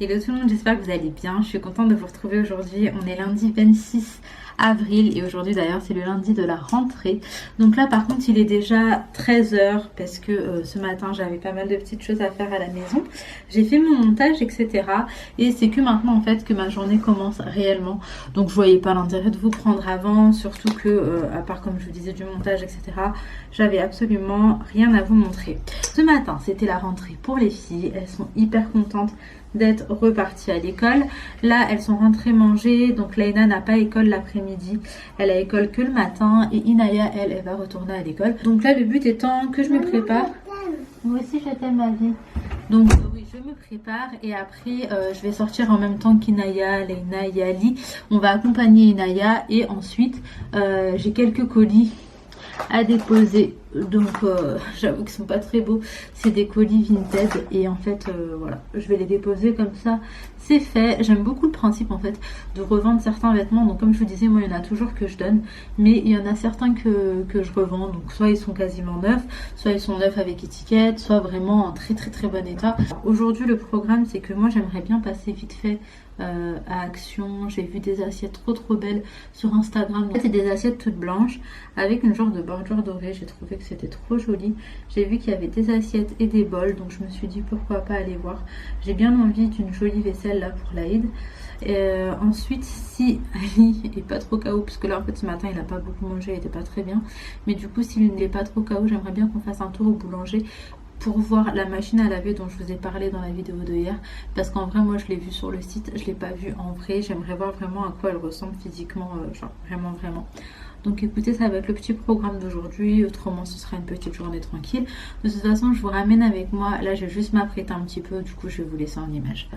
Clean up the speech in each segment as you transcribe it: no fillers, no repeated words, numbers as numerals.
Hello tout le monde, j'espère que vous allez bien. Je suis contente de vous retrouver aujourd'hui. On est lundi 26 avril et aujourd'hui d'ailleurs c'est le lundi de la rentrée. Donc là par contre il est déjà 13 h parce que ce matin j'avais pas mal de petites choses à faire à la maison. J'ai fait mon montage etc. Et c'est que maintenant en fait que ma journée commence réellement. Donc je voyais pas l'intérêt de vous prendre avant, surtout que à part comme je vous disais du montage etc. J'avais absolument rien à vous montrer. Ce matin c'était la rentrée pour les filles, elles sont hyper contentes d'être reparties à l'école. Là elles sont rentrées manger, donc Laina n'a pas école l'après-midi, elle a école que le matin et Inaya elle va retourner à l'école. Donc là le but étant que je me prépare. Moi aussi je t'aime ma vie. Donc oui je me prépare et après je vais sortir en même temps qu'Inaya, Laina et Ali. On va accompagner Inaya et ensuite j'ai quelques colis à déposer, donc j'avoue qu'ils sont pas très beaux, c'est des colis Vinted et en fait voilà, je vais les déposer comme ça, c'est fait. J'aime beaucoup le principe en fait de revendre certains vêtements, donc comme je vous disais moi il y en a toujours que je donne, mais il y en a certains que je revends, donc soit ils sont quasiment neufs, soit ils sont neufs avec étiquette, soit vraiment en très bon état. Aujourd'hui le programme c'est que moi j'aimerais bien passer vite fait à Action. J'ai vu des assiettes trop belles sur Instagram. C'est des assiettes toutes blanches avec une genre de bordure dorée. J'ai trouvé que c'était trop joli. J'ai vu qu'il y avait des assiettes et des bols, donc je me suis dit pourquoi pas aller voir. J'ai bien envie d'une jolie vaisselle là pour l'Aïd. Ensuite si Ali est pas trop KO, parce que là en fait ce matin il a pas beaucoup mangé, il était pas très bien, mais du coup s'il n'est pas trop KO, j'aimerais bien qu'on fasse un tour au boulanger pour voir la machine à laver dont je vous ai parlé dans la vidéo de hier, parce qu'en vrai moi je l'ai vue sur le site, je l'ai pas vue en vrai. J'aimerais voir vraiment à quoi elle ressemble physiquement, genre vraiment. Donc écoutez, ça va être le petit programme d'aujourd'hui, autrement ce sera une petite journée tranquille. De toute façon je vous ramène avec moi, là je vais juste m'apprêter un petit peu, du coup je vais vous laisser en image.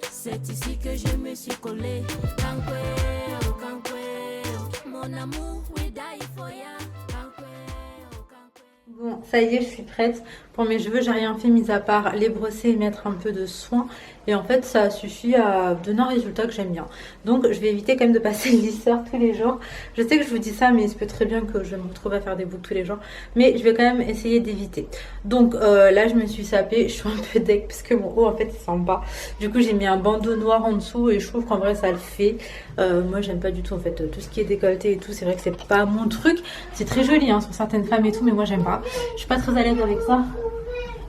C'est ici que je me suis collée. Mon amour, we die for ya. Bon, ça y est, je suis prête. Pour mes cheveux, j'ai rien fait mis à part les brosser et mettre un peu de soin. Et en fait, ça suffit à donner un résultat que j'aime bien. Donc, je vais éviter quand même de passer le lisseur tous les jours. Je sais que je vous dis ça, mais il se peut très bien que je me retrouve à faire des boucles tous les jours. Mais je vais quand même essayer d'éviter. Donc, là, je me suis sapée. Je suis un peu deck parce que mon haut, en fait, il s'en bat. Du coup, j'ai mis un bandeau noir en dessous et je trouve qu'en vrai, ça le fait. Moi, j'aime pas du tout, en fait, tout ce qui est décolleté et tout. C'est vrai que c'est pas mon truc. C'est très joli, hein, sur certaines femmes et tout, mais moi, j'aime pas. Je suis pas très à l'aise avec ça.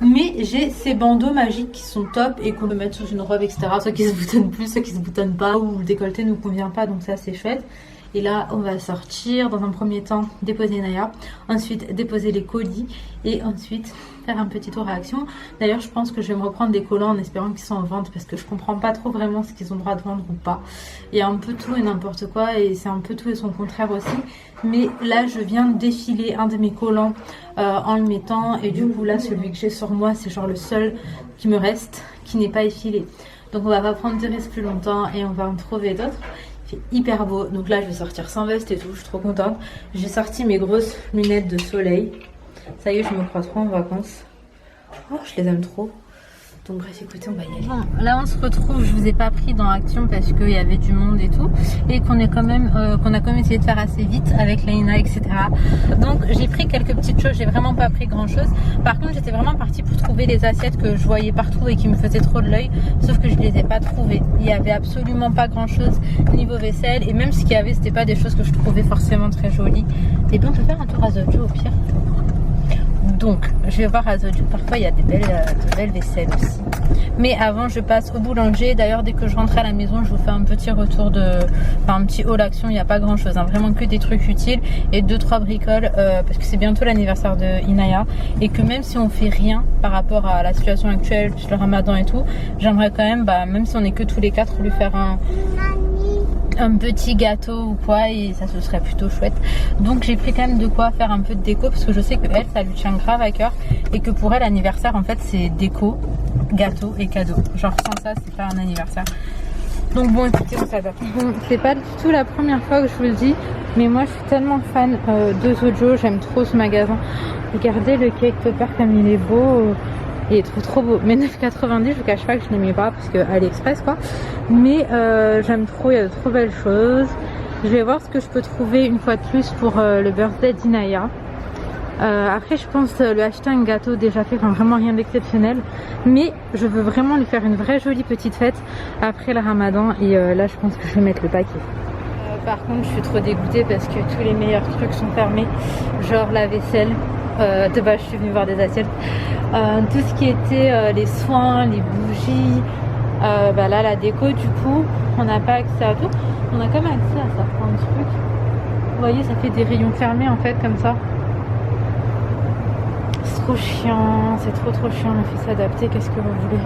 Mais j'ai ces bandeaux magiques qui sont top et qu'on peut mettre sous une robe etc. Soit qui se boutonnent plus, soit qui se boutonnent pas, ou le décolleté ne nous convient pas, donc ça c'est chouette. Et là on va sortir, dans un premier temps déposer Naya, ensuite déposer les colis et ensuite faire un petit tour à Action. D'ailleurs je pense que je vais me reprendre des collants en espérant qu'ils sont en vente, parce que je comprends pas trop vraiment ce qu'ils ont le droit de vendre ou pas. Il y a un peu tout et n'importe quoi et c'est un peu tout et son contraire aussi. Mais là je viens de défiler un de mes collants en le mettant, et du coup là celui que j'ai sur moi c'est genre le seul qui me reste qui n'est pas effilé. Donc on va pas prendre de risques plus longtemps et on va en trouver d'autres. Il fait hyper beau, donc là je vais sortir sans veste et tout, je suis trop contente. J'ai sorti mes grosses lunettes de soleil. Ça y est, je me crois trop en vacances. Oh, je les aime trop. Donc bref, écoutez, on va y aller. Bon, là on se retrouve, je vous ai pas pris dans Action parce qu'il y avait du monde et tout, et qu'on a quand même essayé de faire assez vite avec Laina, etc. Donc j'ai pris quelques petites choses, j'ai vraiment pas pris grand chose. Par contre j'étais vraiment partie pour trouver les assiettes que je voyais partout et qui me faisaient trop de l'œil, sauf que je les ai pas trouvées. Il y avait absolument pas grand chose niveau vaisselle, et même ce qu'il y avait c'était pas des choses que je trouvais forcément très jolies. Et bien on peut faire un tour à Zojo au pire. Donc je vais voir à Zojo, parfois il y a de belles vaisselles aussi. Mais avant je passe au boulanger. D'ailleurs dès que je rentre à la maison je vous fais un petit retour un petit haul Action. Il n'y a pas grand chose, hein, vraiment que des trucs utiles et 2-3 bricoles parce que c'est bientôt l'anniversaire de Inaya, et que même si on fait rien par rapport à la situation actuelle, le ramadan et tout, j'aimerais quand même, même si on est que tous les 4, lui faire un un petit gâteau ou quoi, et ça ce serait plutôt chouette. Donc j'ai pris quand même de quoi faire un peu de déco, parce que je sais que elle, ça lui tient grave à cœur, et que pour elle l'anniversaire en fait c'est déco, gâteau et cadeau. Genre sans ça c'est pas un anniversaire. Donc bon, écoutez, on s'adapte. Bon, c'est pas du tout la première fois que je vous le dis, mais moi je suis tellement fan de Zojo, j'aime trop ce magasin. Regardez le cake topper comme il est beau, il est trop beau. Mais 9,90, je vous cache pas que je n'aimais pas parce que AliExpress quoi. Mais j'aime trop, il y a de trop belles choses. Je vais voir ce que je peux trouver une fois de plus pour le birthday d'Inaya. Après je pense lui acheter un gâteau déjà fait, enfin vraiment rien d'exceptionnel, mais je veux vraiment lui faire une vraie jolie petite fête après le ramadan, et là je pense que je vais mettre le paquet. Par contre je suis trop dégoûtée parce que tous les meilleurs trucs sont fermés, genre la vaisselle, de base je suis venue voir des assiettes, tout ce qui était les soins, les bougies, bah là la déco, du coup on n'a pas accès à tout, on a quand même accès à certains trucs, vous voyez ça fait des rayons fermés en fait comme ça. Trop chiant, c'est trop chiant, il faut s'adapter, qu'est-ce que vous voulez.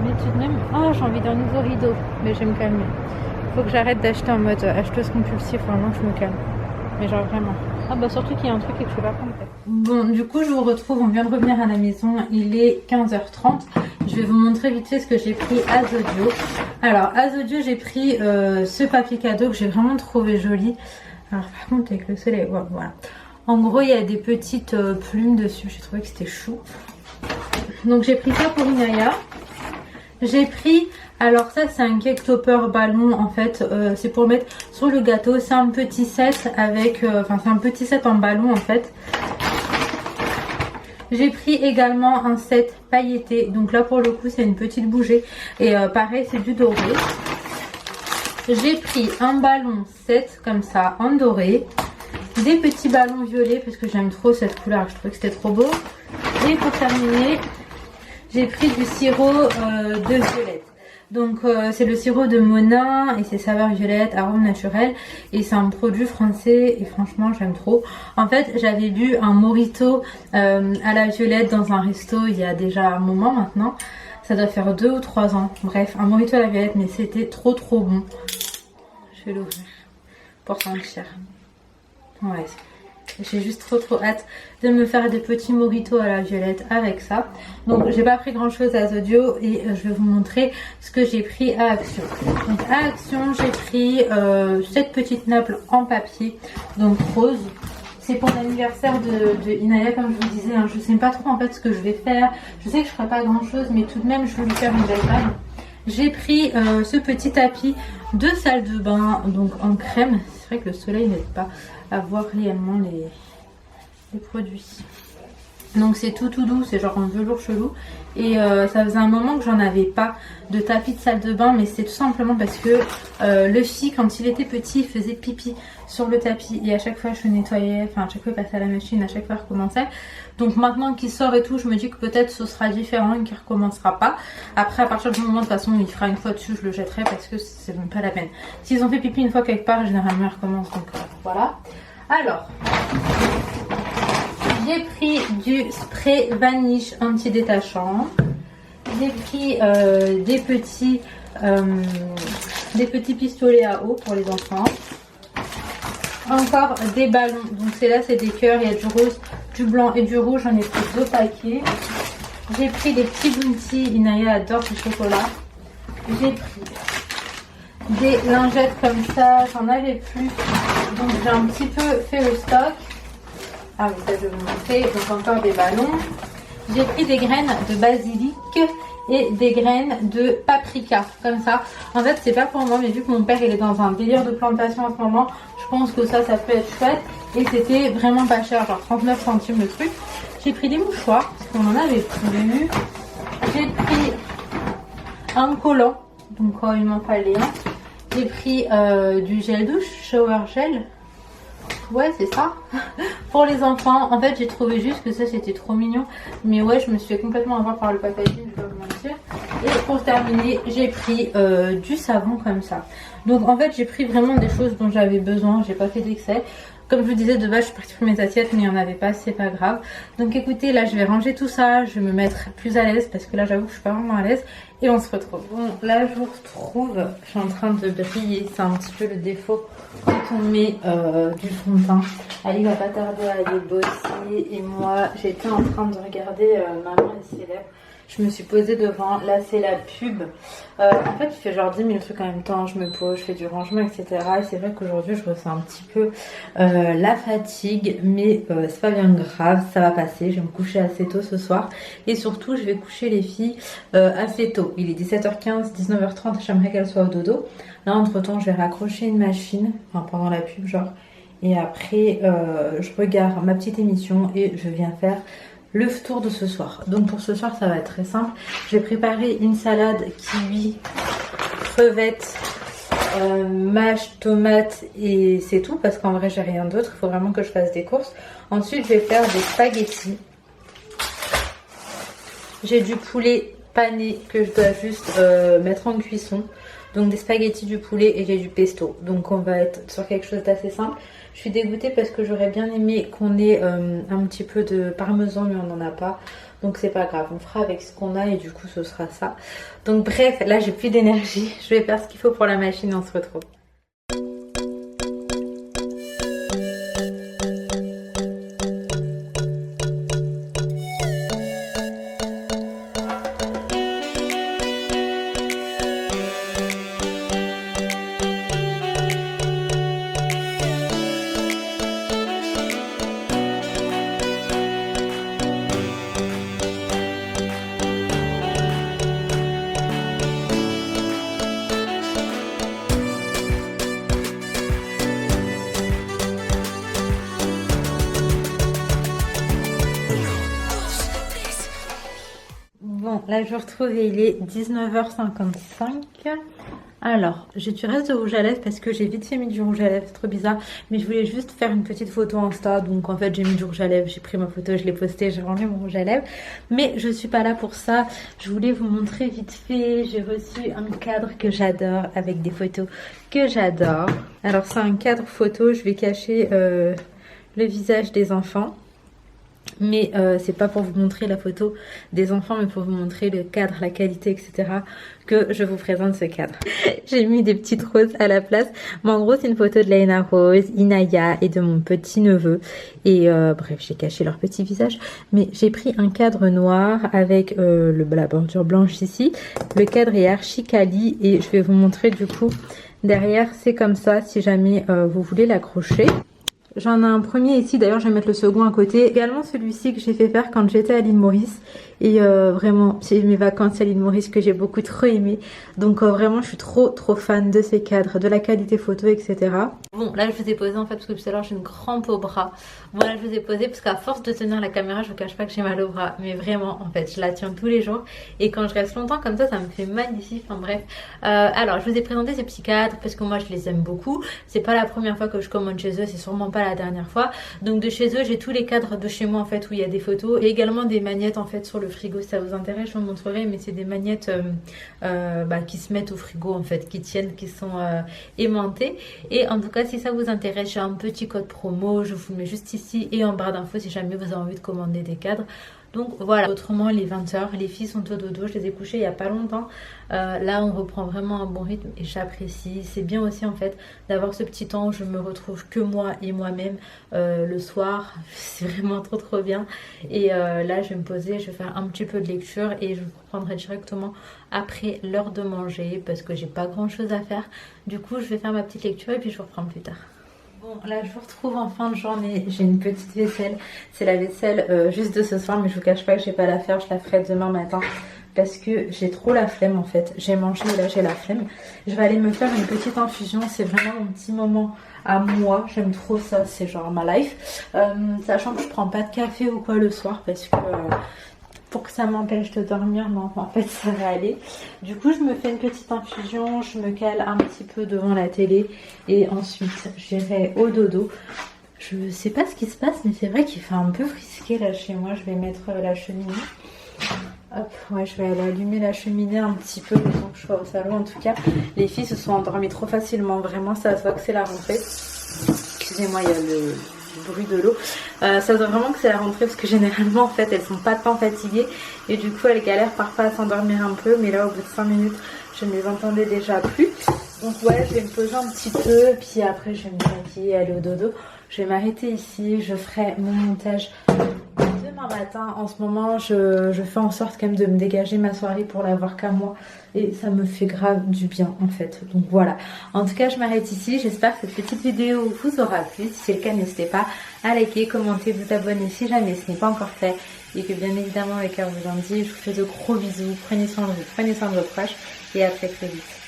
Mais tout de même, oh j'ai envie d'un nouveau rideau, mais je vais me calmer. Faut que j'arrête d'acheter en mode acheteuse compulsive, vraiment je me calme. Mais genre vraiment. Ah bah surtout qu'il y a un truc et que je peux pas prendre. Bon, du coup je vous retrouve, on vient de revenir à la maison, il est 15h30. Je vais vous montrer vite fait ce que j'ai pris à Zodio. Alors à Zodio j'ai pris ce papier cadeau que j'ai vraiment trouvé joli. Alors par contre avec le soleil, ouais, voilà. En gros, il y a des petites plumes dessus. J'ai trouvé que c'était chou. Donc, j'ai pris ça pour Inaya. J'ai pris... Alors, ça, c'est un cake topper ballon. En fait, c'est pour mettre sur le gâteau. C'est un petit set avec... Enfin, c'est un petit set en ballon, en fait. J'ai pris également un set pailleté. Donc là, pour le coup, c'est une petite bougie. Et pareil, c'est du doré. J'ai pris un ballon set, comme ça, en doré. Des petits ballons violets parce que j'aime trop cette couleur, je trouvais que c'était trop beau. Et pour terminer, j'ai pris du sirop de violette. Donc c'est le sirop de Monin et c'est saveur violette, arôme naturel, et c'est un produit français et franchement j'aime trop. En fait j'avais bu un mojito à la violette dans un resto il y a déjà un moment maintenant. Ça doit faire 2 ou 3 ans. Bref, un mojito à la violette, mais c'était trop bon. Je vais l'ouvrir pour sentir. Ouais, j'ai juste trop hâte de me faire des petits mojitos à la violette avec ça. Donc j'ai pas pris grand chose à Zodio et je vais vous montrer ce que j'ai pris à Action. Donc à Action j'ai pris cette petite nappe en papier, donc rose. C'est pour l'anniversaire de Inaya, comme je vous disais, hein. Je sais pas trop en fait ce que je vais faire. Je sais que je ferai pas grand chose, mais tout de même je vais lui faire une belle table. J'ai pris ce petit tapis de salle de bain, donc en crème. C'est vrai que le soleil n'aide pas à voir réellement les produits. Donc c'est tout doux, c'est genre un velours chelou. Et ça faisait un moment que j'en avais pas de tapis de salle de bain, mais c'est tout simplement parce que Luffy, quand il était petit, il faisait pipi sur le tapis. Et à chaque fois je nettoyais, enfin à chaque fois il passait à la machine, à chaque fois il recommençait. Donc maintenant qu'il sort et tout, je me dis que peut-être ce sera différent et qu'il recommencera pas. Après à partir du moment de toute façon il fera une fois dessus, je le jetterai parce que c'est même pas la peine. S'ils ont fait pipi une fois quelque part, généralement ils recommencent, donc voilà. Alors... j'ai pris du spray vanish anti-détachant. J'ai pris des petits pistolets à eau pour les enfants. Encore des ballons. Donc c'est là, c'est des cœurs. Il y a du rose, du blanc et du rouge. J'en ai pris 2 paquets. J'ai pris des petits bounty. Inaya adore le chocolat. J'ai pris des lingettes comme ça. J'en avais plus. Donc j'ai un petit peu fait le stock. Ah oui, ça je vais vous montrer. Donc encore des ballons. J'ai pris des graines de basilic et des graines de paprika, comme ça. En fait, c'est pas pour moi, mais vu que mon père il est dans un délire de plantation en ce moment, je pense que ça peut être chouette. Et c'était vraiment pas cher, genre 39 centimes le truc. J'ai pris des mouchoirs, parce qu'on en avait plus. J'ai pris un collant, donc il m'en fallait un. J'ai pris du gel douche, shower gel. Ouais, c'est ça. Pour les enfants, en fait, j'ai trouvé juste que ça c'était trop mignon. Mais ouais, je me suis fait complètement avoir par le packaging, je vais pas vous mentir. Et pour terminer, j'ai pris du savon comme ça. Donc en fait, j'ai pris vraiment des choses dont j'avais besoin. J'ai pas fait d'excès. Comme je vous disais, de base je suis partie pour mes assiettes, mais il n'y en avait pas, c'est pas grave. Donc écoutez, là je vais ranger tout ça, je vais me mettre plus à l'aise parce que là j'avoue que je suis pas vraiment à l'aise. Et on se retrouve. Bon, là je vous retrouve, je suis en train de briller, c'est un petit peu le défaut quand on met du fond de teint. Ali va pas tarder à aller bosser et moi j'étais en train de regarder Maman est célèbre. Je me suis posée devant, là c'est la pub. En fait je fais genre 10 000 trucs en même temps, je me pose, je fais du rangement, etc. Et c'est vrai qu'aujourd'hui je ressens un petit peu la fatigue, mais c'est pas bien grave, ça va passer. Je vais me coucher assez tôt ce soir. Et surtout je vais coucher les filles assez tôt. Il est 17h15, 19h30, j'aimerais qu'elles soient au dodo. Là entre temps je vais raccrocher une machine, enfin pendant la pub genre. Et après je regarde ma petite émission et je viens faire le tour de ce soir. Donc pour ce soir ça va être très simple. J'ai préparé une salade kiwi, crevettes, mâche, tomates et c'est tout parce qu'en vrai j'ai rien d'autre. Il faut vraiment que je fasse des courses. Ensuite je vais faire des spaghettis. J'ai du poulet pané que je dois juste mettre en cuisson. Donc des spaghettis, du poulet et j'ai du pesto. Donc on va être sur quelque chose d'assez simple. Je suis dégoûtée parce que j'aurais bien aimé qu'on ait un petit peu de parmesan mais on n'en a pas. Donc c'est pas grave, on fera avec ce qu'on a et du coup ce sera ça. Donc bref, là j'ai plus d'énergie. Je vais faire ce qu'il faut pour la machine et on se retrouve. Bon, là je vous retrouve et il est 19h55. Alors, j'ai du reste de rouge à lèvres parce que j'ai vite fait mis du rouge à lèvres, c'est trop bizarre. Mais je voulais juste faire une petite photo Insta. Donc en fait j'ai mis du rouge à lèvres, j'ai pris ma photo, je l'ai postée, j'ai rangé mon rouge à lèvres. Mais je suis pas là pour ça. Je voulais vous montrer vite fait. J'ai reçu un cadre que j'adore avec des photos que j'adore. Alors c'est un cadre photo, je vais cacher le visage des enfants. Mais c'est pas pour vous montrer la photo des enfants, mais pour vous montrer le cadre, la qualité, etc. que je vous présente ce cadre. J'ai mis des petites roses à la place. Mais en gros, c'est une photo de Laina Rose, Inaya et de mon petit neveu. Et bref, j'ai caché leur petit visage. Mais j'ai pris un cadre noir avec la bordure blanche ici. Le cadre est archi quali et je vais vous montrer du coup. Derrière, c'est comme ça si jamais vous voulez l'accrocher. J'en ai un premier ici, d'ailleurs je vais mettre le second à côté. Également celui-ci que j'ai fait faire quand j'étais à l'île Maurice. Et vraiment, c'est mes vacances à l'île Maurice que j'ai beaucoup trop aimé. Donc vraiment, je suis trop fan de ces cadres, de la qualité photo, etc. Bon, là je vous ai posé en fait parce que tout à l'heure j'ai une crampe au bras. Voilà, je vous ai posé parce qu'à force de tenir la caméra, je vous cache pas que j'ai mal au bras. Mais vraiment, en fait, je la tiens tous les jours. Et quand je reste longtemps comme ça me fait mal ici. Enfin bref. Alors, je vous ai présenté ces petits cadres parce que moi je les aime beaucoup. C'est pas la première fois que je commande chez eux, c'est sûrement pas la dernière fois. Donc de chez eux, j'ai tous les cadres de chez moi en fait où il y a des photos. Et également des magnettes en fait sur le frigo. Si ça vous intéresse, je vous montrerai. Mais c'est des magnettes qui se mettent au frigo en fait, qui tiennent, qui sont aimantées. Et en tout cas, si ça vous intéresse, j'ai un petit code promo. Je vous le mets juste ici et en barre d'infos si jamais vous avez envie de commander des cadres. Donc voilà, autrement les 20h, les filles sont au dodo, je les ai couchées il n'y a pas longtemps. Là on reprend vraiment un bon rythme et j'apprécie. C'est bien aussi en fait d'avoir ce petit temps où je me retrouve que moi et moi-même le soir. C'est vraiment trop bien. Et là je vais me poser, je vais faire un petit peu de lecture et je vous reprendrai directement après l'heure de manger parce que j'ai pas grand chose à faire. Du coup je vais faire ma petite lecture et puis je vous reprends plus tard. Bon, là je vous retrouve en fin de journée, j'ai une petite vaisselle, c'est la vaisselle juste de ce soir mais je vous cache pas que je vais pas la faire, je la ferai demain matin parce que j'ai trop la flemme en fait, j'ai mangé et là j'ai la flemme. Je vais aller me faire une petite infusion, c'est vraiment mon petit moment à moi, j'aime trop ça, c'est genre ma life. Sachant que je prends pas de café ou quoi le soir parce que... pour que ça m'empêche de dormir, non, en fait ça va aller. Du coup je me fais une petite infusion, je me cale un petit peu devant la télé et ensuite j'irai au dodo. Je sais pas ce qui se passe mais c'est vrai qu'il fait un peu frisqué là chez moi. Je vais mettre la cheminée. Hop, ouais, je vais aller allumer la cheminée un petit peu le temps que je sois au salon. En tout cas les filles se sont endormies trop facilement, vraiment ça se voit que c'est la rentrée. Excusez-moi, il y a le bruit de l'eau. Ça doit vraiment que c'est la rentrée parce que généralement en fait elles sont pas tant fatiguées et du coup elles galèrent parfois à s'endormir un peu, mais là au bout de 5 minutes je ne les entendais déjà plus. Donc ouais, je vais me poser un petit peu, puis après je vais me maquiller et aller au dodo. Je vais m'arrêter ici, je ferai mon montage demain matin. En ce moment je fais en sorte quand même de me dégager ma soirée pour l'avoir qu'à moi et ça me fait grave du bien en fait. Donc voilà, en tout cas je m'arrête ici. J'espère que cette petite vidéo vous aura plu. Si c'est le cas, n'hésitez pas à liker, commenter, vous abonner si jamais ce n'est pas encore fait et que bien évidemment le cœur vous en dit. Je vous fais de gros bisous, prenez soin de vous, prenez soin de vos proches et à très très vite.